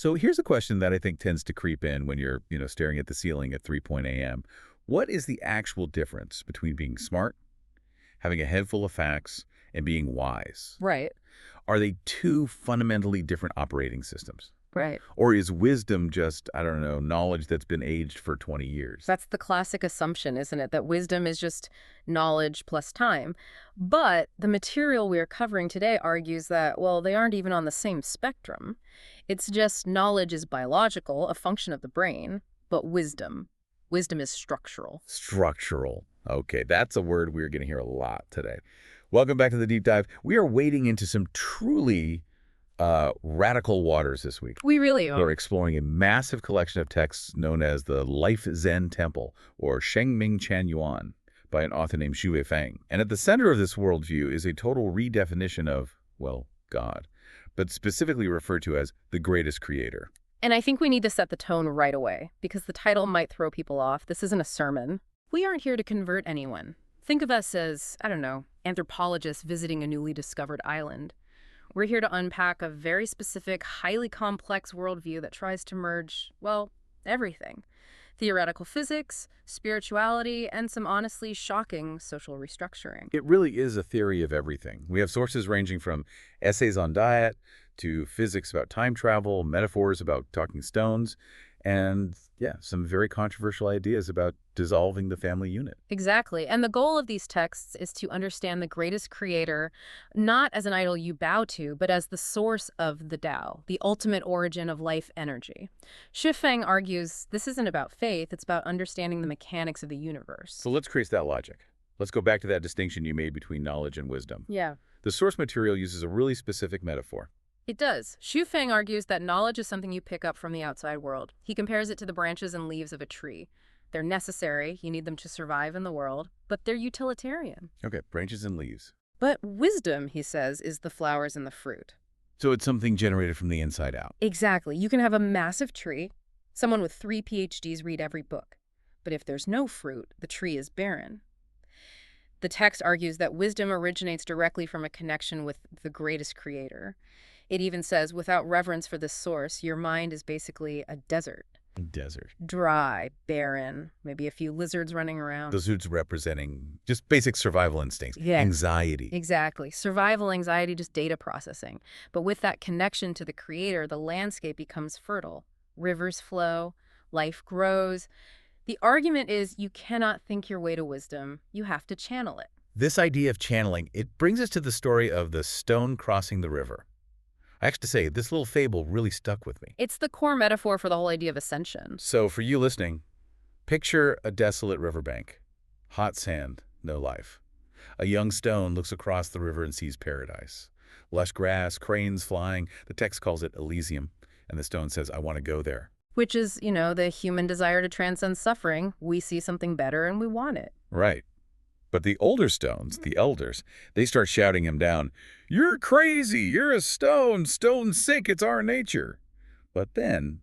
So here's a question that I think tends to creep in when you're, staring at the ceiling at 3 a.m. What is the actual difference between being smart, having a head full of facts, and being wise? Right. Are they two fundamentally different operating systems? Right. Or is wisdom just, I don't know, knowledge that's been aged for 20 years? That's the classic assumption, isn't it? That wisdom is just knowledge plus time. But the material we are covering today argues that, well, they aren't even on the same spectrum. It's just knowledge is biological, a function of the brain, but wisdom is structural. Structural. Okay, that's a word we're going to hear a lot today. Welcome back to the Deep Dive. We are wading into some truly radical waters this week. We really are. We're exploring a massive collection of texts known as the Life Zen Temple, or Shengming Chan Yuan, by an author named Xu Feng. And at the center of this worldview is a total redefinition of, well, God, but specifically referred to as the greatest creator. And I think we need to set the tone right away, because the title might throw people off. This isn't a sermon. We aren't here to convert anyone. Think of us as, I don't know, anthropologists visiting a newly discovered island. We're here to unpack a very specific, highly complex worldview that tries to merge, well, everything. Theoretical physics, spirituality, and some honestly shocking social restructuring. It really is a theory of everything. We have sources ranging from essays on diet to physics about time travel, metaphors about talking stones, and, yeah, some very controversial ideas about dissolving the family unit. Exactly. And the goal of these texts is to understand the greatest creator, not as an idol you bow to, but as the source of the Tao, the ultimate origin of life energy. Xu Feng argues this isn't about faith, it's about understanding the mechanics of the universe. So let's trace that logic. Let's go back to that distinction you made between knowledge and wisdom. Yeah. The source material uses a really specific metaphor. It does. Xu Feng argues that knowledge is something you pick up from the outside world. He compares it to the branches and leaves of a tree. They're necessary, you need them to survive in the world, but they're utilitarian. Okay, branches and leaves. But wisdom, he says, is the flowers and the fruit. So it's something generated from the inside out. Exactly. You can have a massive tree. Someone with 3 PhDs read every book. But if there's no fruit, the tree is barren. The text argues that wisdom originates directly from a connection with the greatest creator. It even says, without reverence for this source, your mind is basically a desert. Desert. Dry, barren, maybe a few lizards running around. Those roots representing just basic survival instincts, Yeah. anxiety. Exactly. Survival anxiety, just data processing. But with that connection to the creator, the landscape becomes fertile. Rivers flow, life grows. The argument is you cannot think your way to wisdom. You have to channel it. This idea of channeling, it brings us to the story of the stone crossing the river. I have to say, this little fable really stuck with me. It's the core metaphor for the whole idea of ascension. So for you listening, picture a desolate riverbank. Hot sand, no life. A young stone looks across the river and sees paradise. Lush grass, cranes flying. The text calls it Elysium, and the stone says, I want to go there. Which is, the human desire to transcend suffering. We see something better and we want it. Right. But the older stones, the elders, they start shouting him down. You're crazy. You're a stone. Stone sick. It's our nature. But then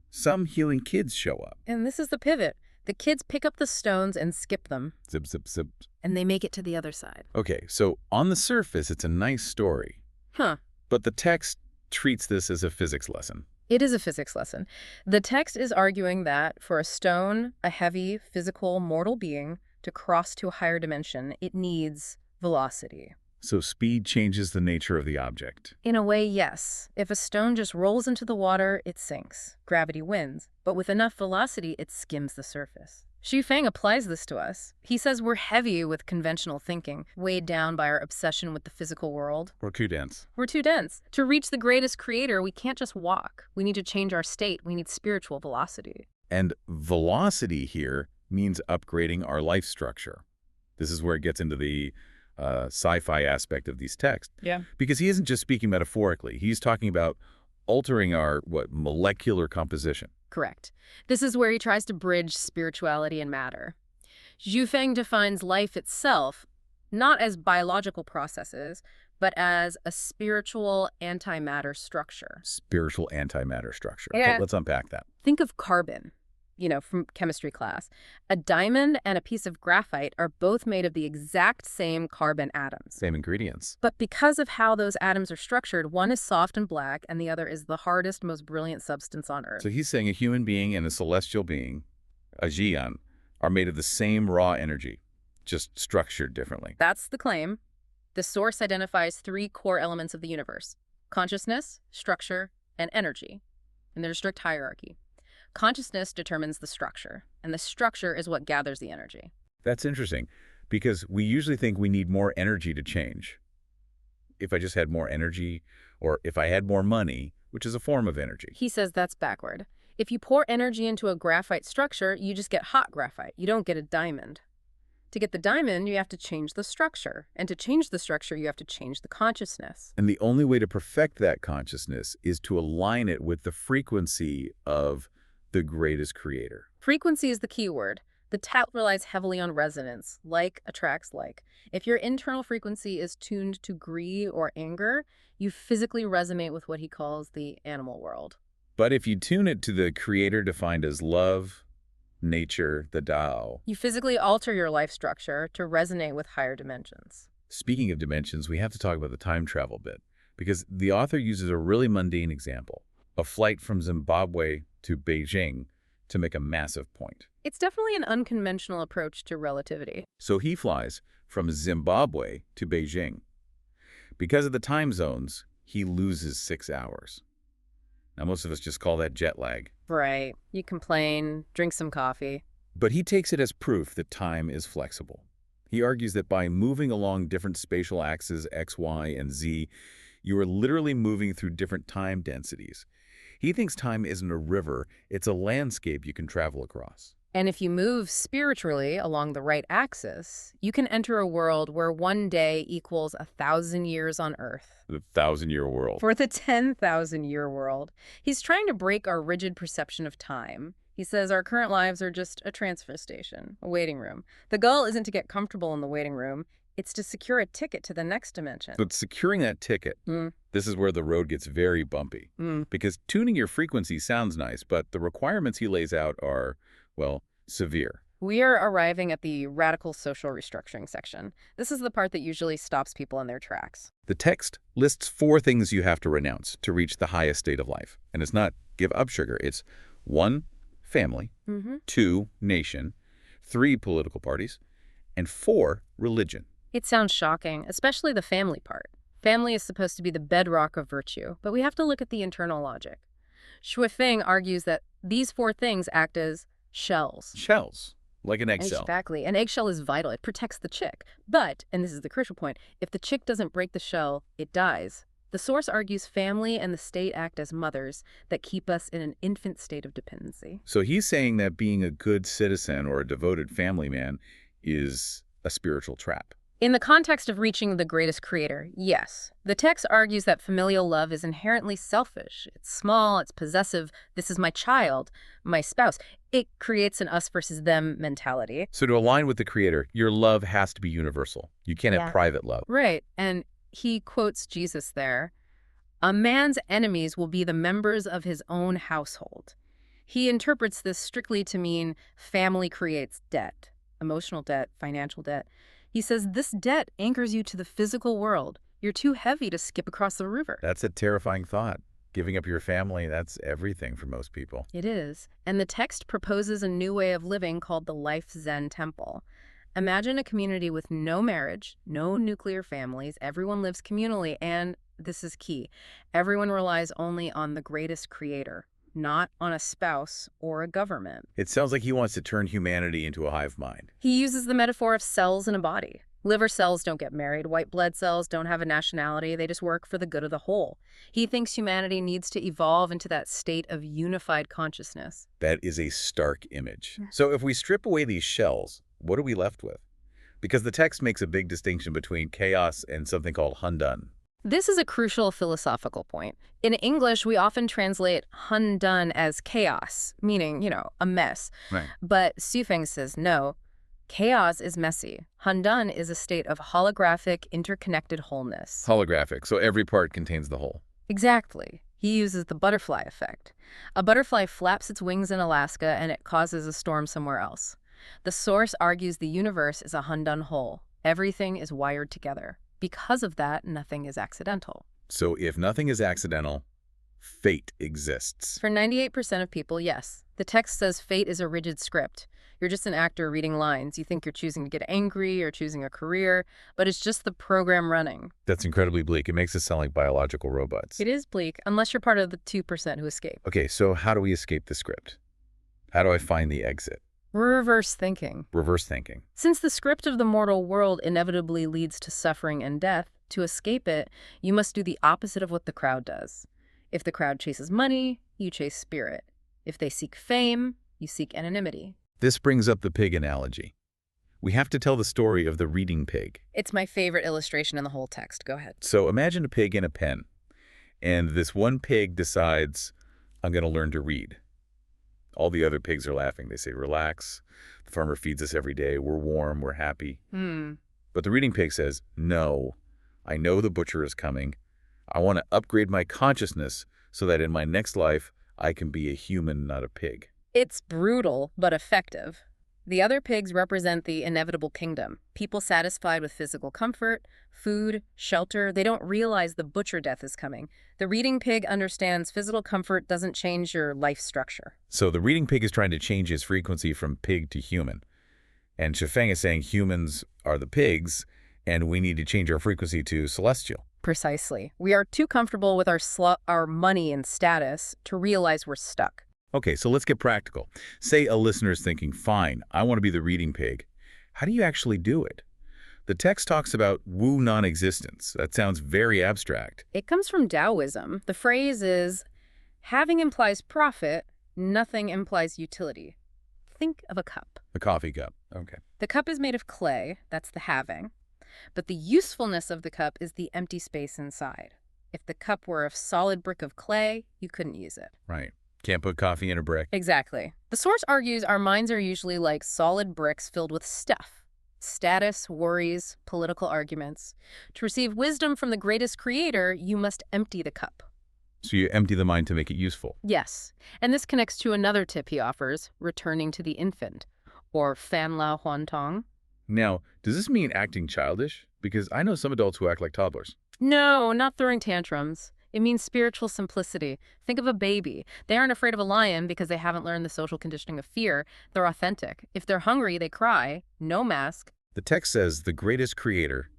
some hewing kids show up. And this is the pivot. The kids pick up the stones and skip them. Zip, zip, zip. And they make it to the other side. Okay, so on the surface, it's a nice story. Huh. But the text treats this as a physics lesson. It is a physics lesson. The text is arguing that for a stone, a heavy, physical, mortal being, to cross to a higher dimension, it needs velocity. So speed changes the nature of the object. In a way, yes. If a stone just rolls into the water, it sinks. Gravity wins. But with enough velocity, it skims the surface. Xu Feng applies this to us. He says we're heavy with conventional thinking, weighed down by our obsession with the physical world. We're too dense. We're too dense. To reach the greatest creator, we can't just walk. We need to change our state. We need spiritual velocity. And velocity here means upgrading our life structure. This is where it gets into the sci-fi aspect of these texts. Yeah. Because he isn't just speaking metaphorically. He's talking about altering our, molecular composition. Correct. This is where he tries to bridge spirituality and matter. Xu Feng defines life itself not as biological processes, but as a spiritual antimatter structure. Spiritual antimatter structure. Yeah. Okay, let's unpack that. Think of carbon. from chemistry class. A diamond and a piece of graphite are both made of the exact same carbon atoms. Same ingredients. But because of how those atoms are structured, one is soft and black, and the other is the hardest, most brilliant substance on Earth. So he's saying a human being and a celestial being, a Xian, are made of the same raw energy, just structured differently. That's the claim. The source identifies 3 core elements of the universe: consciousness, structure, and energy. And there's a strict hierarchy. Consciousness determines the structure, and the structure is what gathers the energy. That's interesting, because we usually think we need more energy to change. If I just had more energy, or if I had more money, which is a form of energy. He says that's backward. If you pour energy into a graphite structure, you just get hot graphite. You don't get a diamond. To get the diamond, you have to change the structure. And to change the structure, you have to change the consciousness. And the only way to perfect that consciousness is to align it with the frequency of the greatest creator. Frequency is the key word. The tout relies heavily on resonance. Like attracts like. If your internal frequency is tuned to greed or anger, you physically resonate with what he calls the animal world. But if you tune it to the creator defined as love, nature, the Tao. You physically alter your life structure to resonate with higher dimensions. Speaking of dimensions, we have to talk about the time travel bit, because the author uses a really mundane example, a flight from Zimbabwe to Beijing, to make a massive point. It's definitely an unconventional approach to relativity. So he flies from Zimbabwe to Beijing. Because of the time zones, he loses 6 hours. Now, most of us just call that jet lag. Right. You complain, drink some coffee. But he takes it as proof that time is flexible. He argues that by moving along different spatial axes, X, Y, and Z, you are literally moving through different time densities. He thinks time isn't a river, it's a landscape you can travel across. And if you move spiritually along the right axis, you can enter a world where one day equals 1,000 years on Earth. The 1,000-year world. For the 10,000-year world. He's trying to break our rigid perception of time. He says our current lives are just a transfer station, a waiting room. The goal isn't to get comfortable in the waiting room. It's to secure a ticket to the next dimension. But securing that ticket, this is where the road gets very bumpy. Because tuning your frequency sounds nice, but the requirements he lays out are, well, severe. We are arriving at the radical social restructuring section. This is the part that usually stops people in their tracks. The text lists 4 things you have to renounce to reach the highest state of life. And it's not give up sugar. It's 1, family, 2, nation, 3, political parties, and 4, religion. It sounds shocking, especially the family part. Family is supposed to be the bedrock of virtue, but we have to look at the internal logic. Shui Feng argues that these 4 things act as shells. Shells, like an eggshell. Exactly. An eggshell is vital. It protects the chick. But, and this is the crucial point, if the chick doesn't break the shell, it dies. The source argues family and the state act as mothers that keep us in an infant state of dependency. So he's saying that being a good citizen or a devoted family man is a spiritual trap. In the context of reaching the greatest creator, yes. The text argues that familial love is inherently selfish. It's small, it's possessive. This is my child, my spouse. It creates an us versus them mentality. So to align with the creator, your love has to be universal. You can't have private love. Right. And he quotes Jesus there. A man's enemies will be the members of his own household. He interprets this strictly to mean family creates debt, emotional debt, financial debt. He says this debt anchors you to the physical world. You're too heavy to skip across the river. That's a terrifying thought. Giving up your family, that's everything for most people. It is. And the text proposes a new way of living called the Life Zen Temple. Imagine a community with no marriage, no nuclear families, everyone lives communally, and this is key, everyone relies only on the greatest creator, not on a spouse or a government. It sounds like he wants to turn humanity into a hive mind. He uses the metaphor of cells in a body. Liver cells don't get married. White blood cells don't have a nationality. They just work for the good of the whole. He thinks humanity needs to evolve into that state of unified consciousness. That is a stark image. So if we strip away these shells, what are we left with? Because the text makes a big distinction between chaos and something called Hundun. This is a crucial philosophical point. In English, we often translate Hundun as chaos, meaning, a mess. Right. But Shui Feng says no. Chaos is messy. Hundun is a state of holographic, interconnected wholeness. Holographic, so every part contains the whole. Exactly. He uses the butterfly effect. A butterfly flaps its wings in Alaska and it causes a storm somewhere else. The source argues the universe is a undone whole. Everything is wired together. Because of that, nothing is accidental. So if nothing is accidental, fate exists. For 98% of people, yes. The text says fate is a rigid script. You're just an actor reading lines. You think you're choosing to get angry or choosing a career, but it's just the program running. That's incredibly bleak. It makes us sound like biological robots. It is bleak, unless you're part of the 2% who escape. Okay, so how do we escape the script? How do I find the exit? Reverse thinking. Reverse thinking. Since the script of the mortal world inevitably leads to suffering and death, to escape it, you must do the opposite of what the crowd does. If the crowd chases money, you chase spirit. If they seek fame, you seek anonymity. This brings up the pig analogy. We have to tell the story of the reading pig. It's my favorite illustration in the whole text. Go ahead. So imagine a pig in a pen, and this one pig decides, I'm going to learn to read. All the other pigs are laughing. They say, relax. The farmer feeds us every day. We're warm. We're happy. But the reading pig says, no, I know the butcher is coming. I want to upgrade my consciousness so that in my next life, I can be a human, not a pig. It's brutal, but effective. The other pigs represent the inevitable kingdom. People satisfied with physical comfort, food, shelter. They don't realize the butcher death is coming. The reading pig understands physical comfort doesn't change your life structure. So the reading pig is trying to change his frequency from pig to human. And Shifeng is saying humans are the pigs, and we need to change our frequency to celestial. Precisely. We are too comfortable with our money and status to realize we're stuck. Okay, so let's get practical. Say a listener's thinking, fine, I want to be the reading pig. How do you actually do it? The text talks about Wu non-existence. That sounds very abstract. It comes from Taoism. The phrase is, having implies profit, nothing implies utility. Think of a cup. A coffee cup. Okay. The cup is made of clay, that's the having. But the usefulness of the cup is the empty space inside. If the cup were a solid brick of clay, you couldn't use it. Right. Can't put coffee in a brick. Exactly. The source argues our minds are usually like solid bricks filled with stuff. Status, worries, political arguments. To receive wisdom from the greatest creator, you must empty the cup. So you empty the mind to make it useful. Yes. And this connects to another tip he offers, returning to the infant, or fan lao huan tong. Now, does this mean acting childish? Because I know some adults who act like toddlers. No, not throwing tantrums. It means spiritual simplicity. Think of a baby. They aren't afraid of a lion because they haven't learned the social conditioning of fear. They're authentic. If they're hungry, they cry. No mask. The text says the greatest creator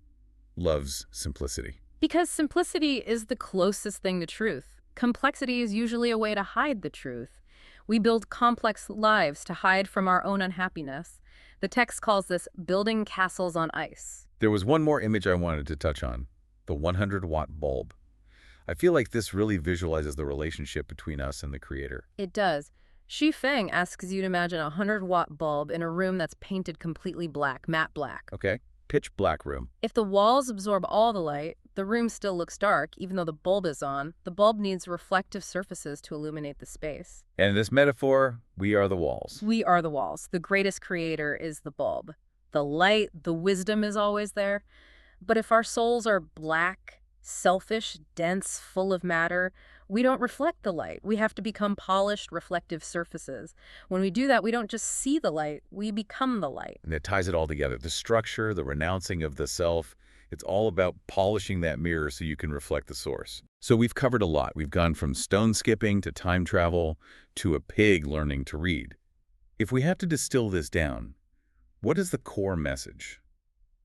loves simplicity. Because simplicity is the closest thing to truth. Complexity is usually a way to hide the truth. We build complex lives to hide from our own unhappiness. The text calls this building castles on ice. There was one more image I wanted to touch on, the 100-watt bulb. I feel like this really visualizes the relationship between us and the creator. It does. Xu Feng asks you to imagine a 100-watt bulb in a room that's painted completely black, matte black. Okay, pitch black room. If the walls absorb all the light, the room still looks dark, even though the bulb is on. The bulb needs reflective surfaces to illuminate the space. And in this metaphor, we are the walls. We are the walls. The greatest creator is the bulb. The light, the wisdom is always there. But if our souls are black, selfish, dense, full of matter, we don't reflect the light. We have to become polished, reflective surfaces. When we do that, we don't just see the light, we become the light. And it ties it all together. The structure, the renouncing of the self, it's all about polishing that mirror so you can reflect the source. So we've covered a lot. We've gone from stone skipping to time travel to a pig learning to read. If we have to distill this down, what is the core message?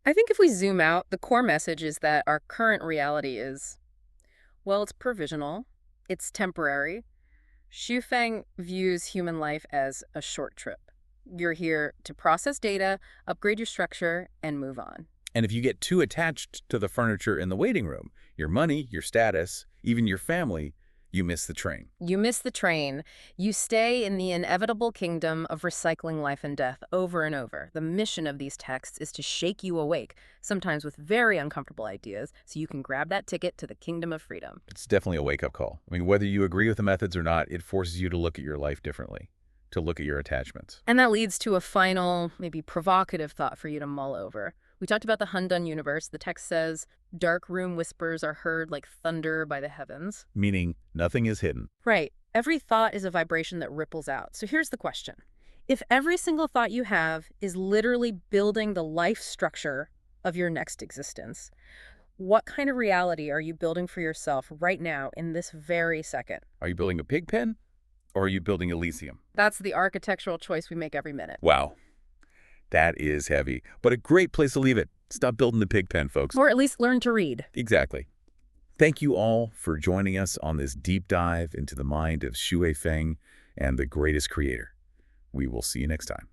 I think if we zoom out, the core message is that our current reality is, well, it's provisional, it's temporary. Xu Feng views human life as a short trip. You're here to process data, upgrade your structure, and move on. And if you get too attached to the furniture in the waiting room, your money, your status, even your family, you miss the train. You miss the train. You stay in the inevitable kingdom of recycling life and death over and over. The mission of these texts is to shake you awake, sometimes with very uncomfortable ideas, so you can grab that ticket to the kingdom of freedom. It's definitely a wake-up call. I mean, whether you agree with the methods or not, it forces you to look at your life differently, to look at your attachments. And that leads to a final, maybe provocative thought for you to mull over. We talked about the Hundun universe. The text says, dark room whispers are heard like thunder by the heavens. Meaning nothing is hidden. Right. Every thought is a vibration that ripples out. So here's the question. If every single thought you have is literally building the life structure of your next existence, what kind of reality are you building for yourself right now in this very second? Are you building a pig pen or are you building Elysium? That's the architectural choice we make every minute. Wow. That is heavy, but a great place to leave it. Stop building the pig pen, folks. Or at least learn to read. Exactly. Thank you all for joining us on this deep dive into the mind of Xue Feng and the greatest creator. We will see you next time.